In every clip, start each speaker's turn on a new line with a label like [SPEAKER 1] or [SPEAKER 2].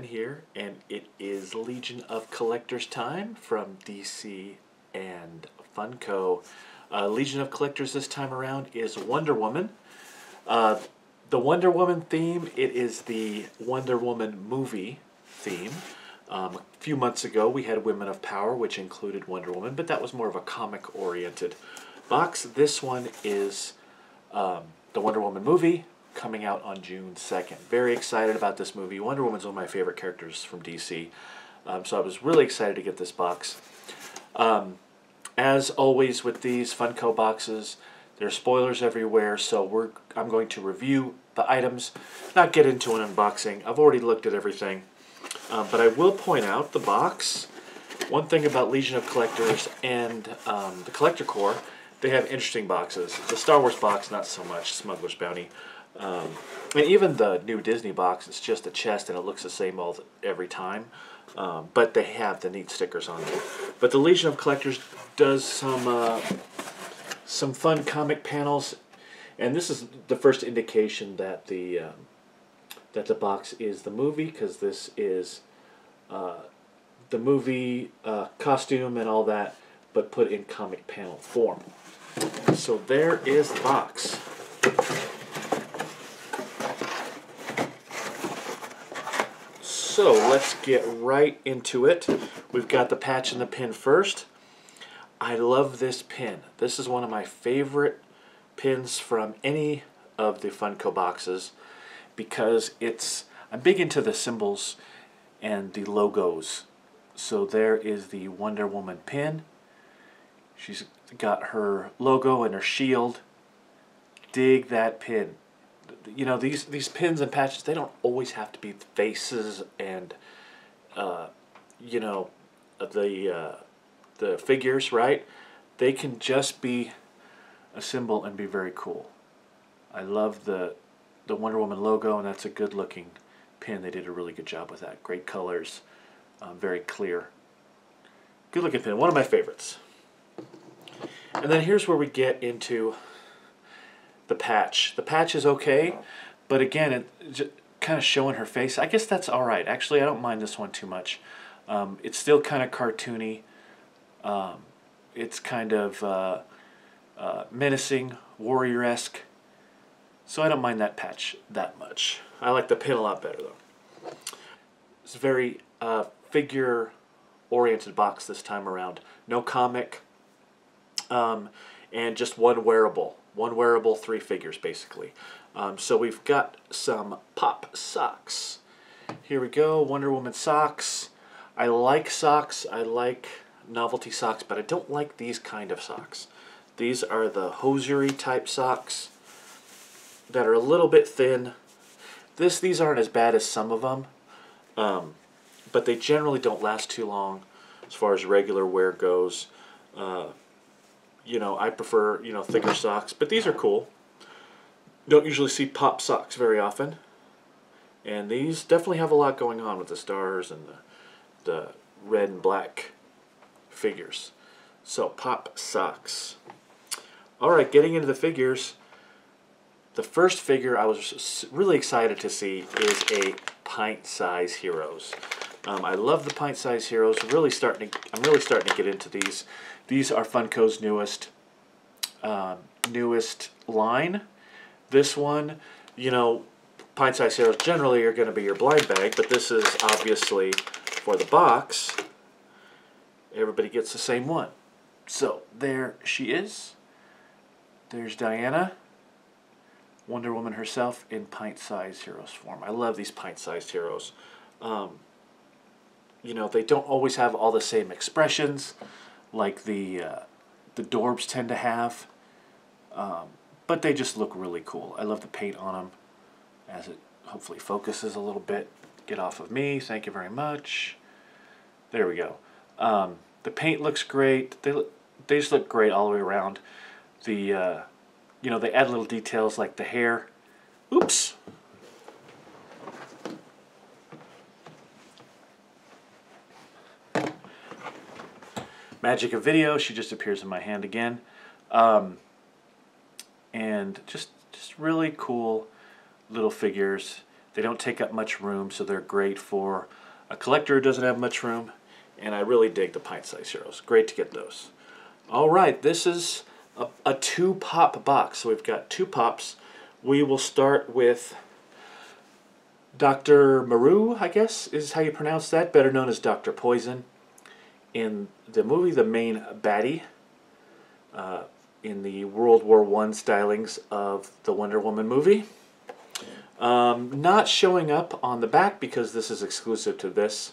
[SPEAKER 1] Glenn here, and it is Legion of Collectors time from DC and Funko. Legion of Collectors this time around is Wonder Woman. The Wonder Woman theme, it is the Wonder Woman movie theme. A few months ago we had Women of Power, which included Wonder Woman, but that was more of a comic-oriented box. This one is the Wonder Woman movie, coming out on June 2nd. Very excited about this movie. Wonder Woman's one of my favorite characters from DC. So I was really excited to get this box. As always with these Funko boxes, there's spoilers everywhere, so I'm going to review the items, not get into an unboxing. I've already looked at everything. But I will point out the box. One thing about Legion of Collectors and the Collector Corps, they have interesting boxes. The Star Wars box, not so much. Smuggler's Bounty. And even the new Disney box, it's just a chest and it looks the same every time. But they have the neat stickers on it. But the Legion of Collectors does some fun comic panels, and this is the first indication that the box is the movie, because this is the movie costume and all that, but put in comic panel form. So there is the box. So let's get right into it. We've got the patch and the pin first. I love this pin. This is one of my favorite pins from any of the Funko boxes because I'm big into the symbols and the logos. So there is the Wonder Woman pin. She's got her logo and her shield. Dig that pin. You know, these pins and patches, they don't always have to be faces and you know, the figures, right? They can just be a symbol and be very cool. I love the Wonder Woman logo, and that's a good looking pin. They did a really good job with that. Great colors, very clear. Good looking pin, one of my favorites. And then here's where we get into the patch. The patch is okay, but again, it's kind of showing her face. I guess that's alright. Actually, I don't mind this one too much. It's still kind of cartoony. It's kind of menacing, warrior-esque. So I don't mind that patch that much. I like the pin a lot better though. It's a very figure-oriented box this time around. No comic, and just one wearable. One wearable, 3 figures basically. So we've got some pop socks. Here we go, Wonder Woman socks. I like socks. I like novelty socks, but I don't like these kind of socks. These are the hosiery type socks that are a little bit thin. These aren't as bad as some of them, but they generally don't last too long as far as regular wear goes. You know, I prefer, you know, thicker socks, but these are cool. Don't usually see pop socks very often, and these definitely have a lot going on with the stars and the red and black figures. So pop socks. Alright, getting into the figures. The first figure I was really excited to see is a pint-size Heroes. I love the pint-size Heroes. I'm really starting to get into these. These are Funko's newest line. This one, you know, pint-size Heroes generally are going to be your blind bag, but this is obviously for the box. Everybody gets the same one. So there she is. There's Diana, Wonder Woman herself in pint-sized Heroes form. I love these pint-sized Heroes. You know, they don't always have all the same expressions like the Dorbs tend to have, but they just look really cool. I love the paint on them as it hopefully focuses a little bit. Get off of me, thank you very much. There we go. The paint looks great. They just look great all the way around. The you know, they add little details like the hair. Oops. Magic of video, she just appears in my hand again. And just really cool little figures. They don't take up much room, so they're great for a collector who doesn't have much room. And I really dig the pint-sized heroes. Great to get those. All right, this is a 2-pop box. So we've got 2 pops. We will start with Dr. Maru, I guess, is how you pronounce that, better known as Dr. Poison. In the movie, the main baddie, in the World War I stylings of the Wonder Woman movie. Not showing up on the back because this is exclusive to this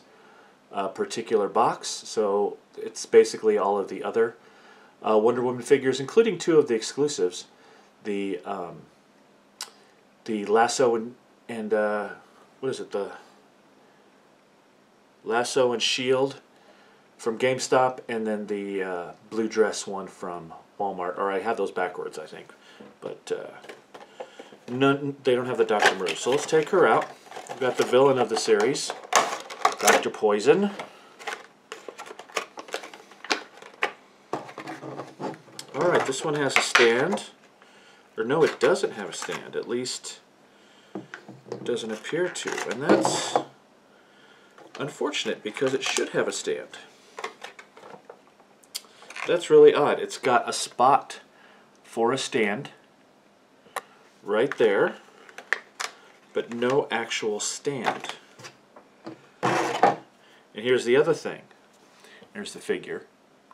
[SPEAKER 1] particular box, so it's basically all of the other Wonder Woman figures, including 2 of the exclusives, the Lasso and what is it, the Lasso and Shield from GameStop, and then the blue dress one from Walmart. Or I have those backwards, I think, but none. They don't have the Dr. Maru. So let's take her out. We've got the villain of the series, Dr. Poison. All right, this one has a stand. Or no, it doesn't have a stand. At least it doesn't appear to, and that's unfortunate because it should have a stand. That's really odd. It's got a spot for a stand right there, but no actual stand. And here's the other thing. Here's the figure.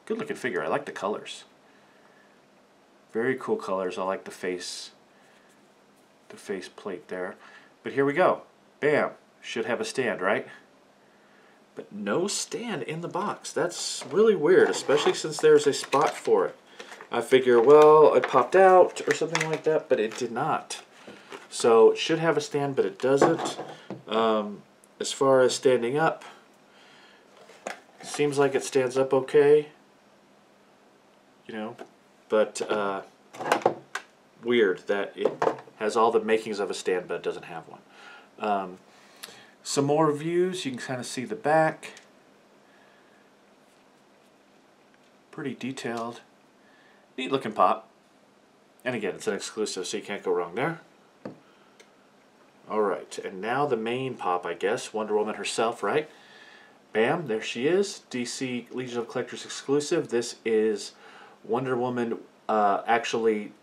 [SPEAKER 1] Good looking figure. I like the colors. Very cool colors. I like the face plate there. But here we go. Bam. Should have a stand, right? But no stand in the box. That's really weird, especially since there's a spot for it. I figure, well, it popped out or something like that, but it did not. So it should have a stand, but it doesn't. As far as standing up, seems like it stands up okay, you know, but weird that it has all the makings of a stand, but it doesn't have one. Some more views. You can kind of see the back. Pretty detailed. Neat looking pop. And again, it's an exclusive, so you can't go wrong there. Alright, and now the main pop, I guess. Wonder Woman herself, right? Bam, there she is. DC Legion of Collectors exclusive. This is Wonder Woman actually,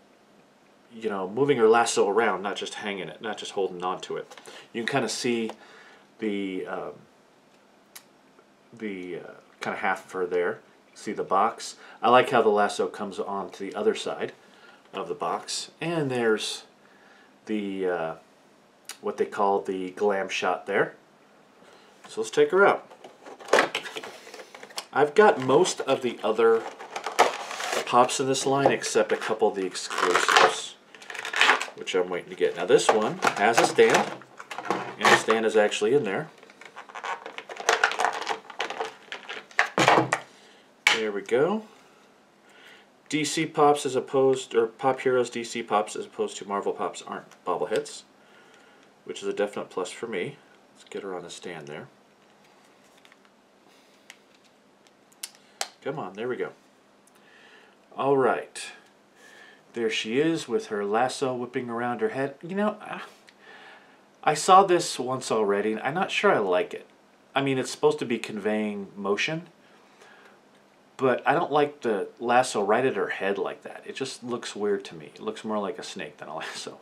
[SPEAKER 1] you know, moving her lasso around, not just hanging it, not just holding on to it. You can kind of see the kind of half of her there. See the box. I like how the lasso comes on to the other side of the box. And there's the what they call the glam shot there. So let's take her out. I've got most of the other pops in this line except a couple of the exclusives, which I'm waiting to get. Now this one has a stand, and the stand is actually in there. There we go. DC Pops as opposed, or Pop Heroes DC Pops as opposed to Marvel Pops aren't bobbleheads, which is a definite plus for me. Let's get her on the stand there. Come on, there we go. Alright. There she is with her lasso whipping around her head. You know, I saw this once already, and I'm not sure I like it. I mean, it's supposed to be conveying motion, but I don't like the lasso right at her head like that. It just looks weird to me. It looks more like a snake than a lasso.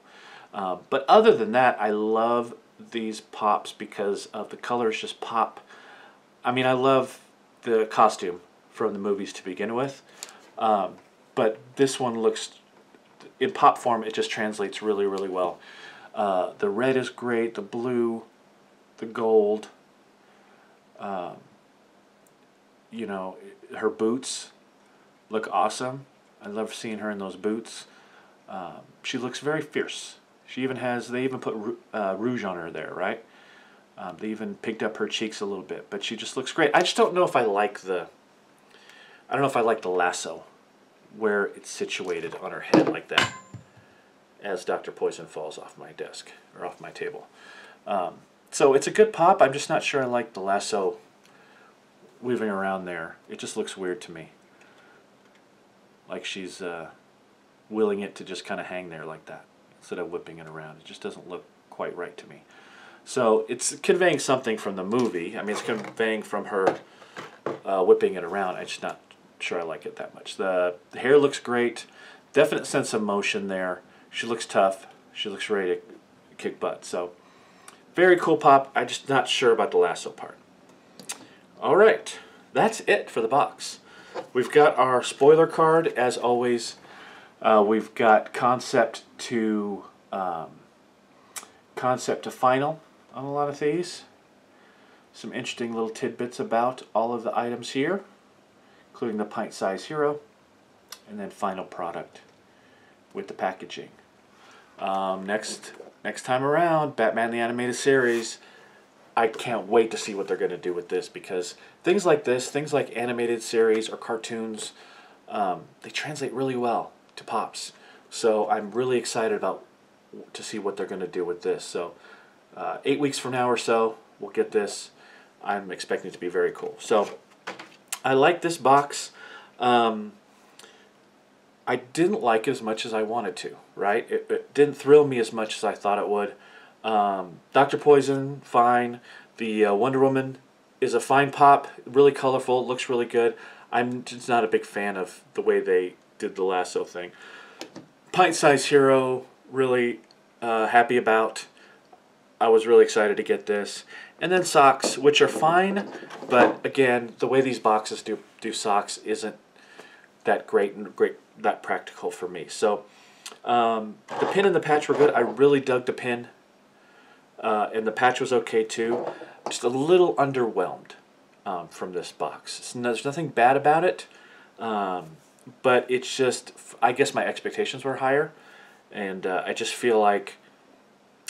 [SPEAKER 1] But other than that, I love these pops because of the colors just pop. I mean, I love the costume from the movies to begin with. But this one looks, in pop form, it just translates really, really well. The red is great, the blue, the gold. You know, her boots look awesome. I love seeing her in those boots. She looks very fierce. She even has, they even put rouge on her there, right? They even picked up her cheeks a little bit, but she just looks great. I just don't know if I like the, I don't know if I like the lasso where it's situated on her head like that as Dr. Poison falls off my desk, or off my table. So it's a good pop. I'm just not sure I like the lasso weaving around there. It just looks weird to me. Like she's willing it to just kind of hang there like that instead of whipping it around. It just doesn't look quite right to me. So it's conveying something from the movie. I mean, it's conveying from her whipping it around. I'm just not sure I like it that much. The hair looks great. Definite sense of motion there. She looks tough. She looks ready to kick butt. So very cool pop. I'm just not sure about the lasso part. All right. That's it for the box. We've got our spoiler card, as always. We've got concept to final on a lot of these. Some interesting little tidbits about all of the items here, including the pint-sized hero, and then final product with the packaging. Next time around, Batman the Animated Series. I can't wait to see what they're going to do with this, because things like this, things like animated series or cartoons, they translate really well to pops. So I'm really excited to see what they're going to do with this. So 8 weeks from now or so, we'll get this. I'm expecting it to be very cool. So I like this box. I didn't like it as much as I wanted to, right? It didn't thrill me as much as I thought it would. Dr. Poison, fine. The Wonder Woman is a fine pop, really colorful, looks really good. I'm just not a big fan of the way they did the lasso thing. Pint-sized hero, really happy about. I was really excited to get this. And then socks, which are fine, but again, the way these boxes do socks isn't that great and that practical for me. So the pin and the patch were good. I really dug the pin, and the patch was okay too. Just a little underwhelmed from this box. There's nothing bad about it, but it's just, I guess my expectations were higher, and I just feel like,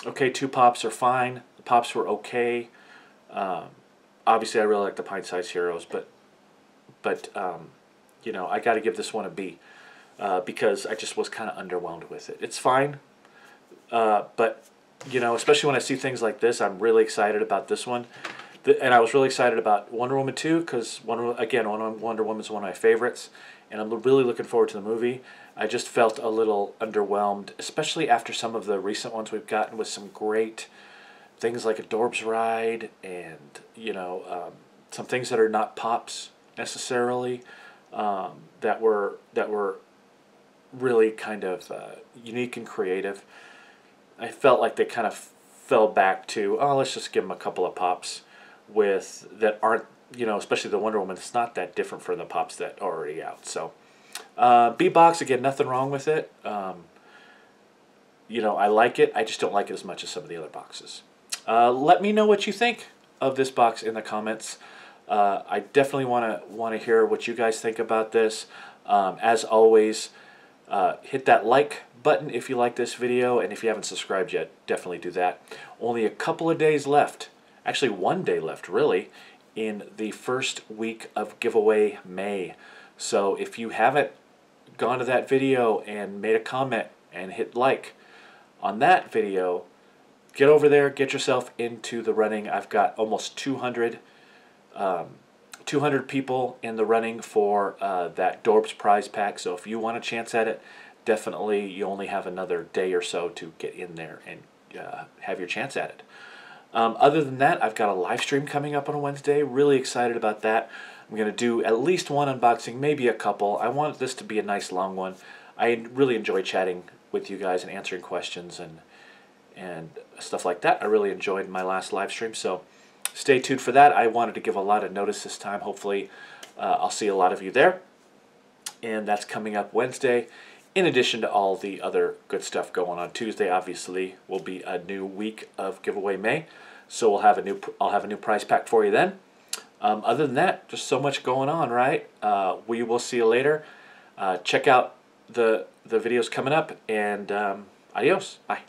[SPEAKER 1] okay, 2 pops are fine. The pops were okay. Obviously, I really like the pint-sized heroes, but you know, I got to give this one a B because I just was kind of underwhelmed with it. It's fine, but you know, especially when I see things like this, I'm really excited about this one. And I was really excited about Wonder Woman 2 because, Wonder Woman's one of my favorites, and I'm really looking forward to the movie. I just felt a little underwhelmed, especially after some of the recent ones we've gotten with some great things like a Dorbs Ride and, you know, some things that are not pops necessarily, that were really kind of unique and creative. I felt like they kind of fell back to, oh, let's just give them a couple of pops that aren't, you know, especially the Wonder Woman. It's not that different from the pops that are already out. So B-Box, again, nothing wrong with it. You know, I like it. I just don't like it as much as some of the other boxes. Let me know what you think of this box in the comments. I definitely want to hear what you guys think about this. As always, hit that like button if you like this video, and if you haven't subscribed yet, definitely do that. Only a couple of days left, actually 1 day left really, in the first week of giveaway May. So if you haven't gone to that video and made a comment and hit like on that video, get over there, get yourself into the running. I've got almost 200 people in the running for that Dorbs prize pack. So if you want a chance at it, definitely you only have another day or so to get in there and have your chance at it. Other than that, I've got a live stream coming up on Wednesday. Really excited about that. I'm going to do at least one unboxing, maybe a couple. I want this to be a nice long one. I really enjoy chatting with you guys and answering questions and stuff like that. I really enjoyed my last live stream, so stay tuned for that. I wanted to give a lot of notice this time. Hopefully I'll see a lot of you there. And that's coming up Wednesday, in addition to all the other good stuff going on. Tuesday, obviously, will be a new week of Giveaway May, so I'll have a new prize pack for you then. Other than that, just so much going on, right? We will see you later. Check out the videos coming up, and adios. Bye.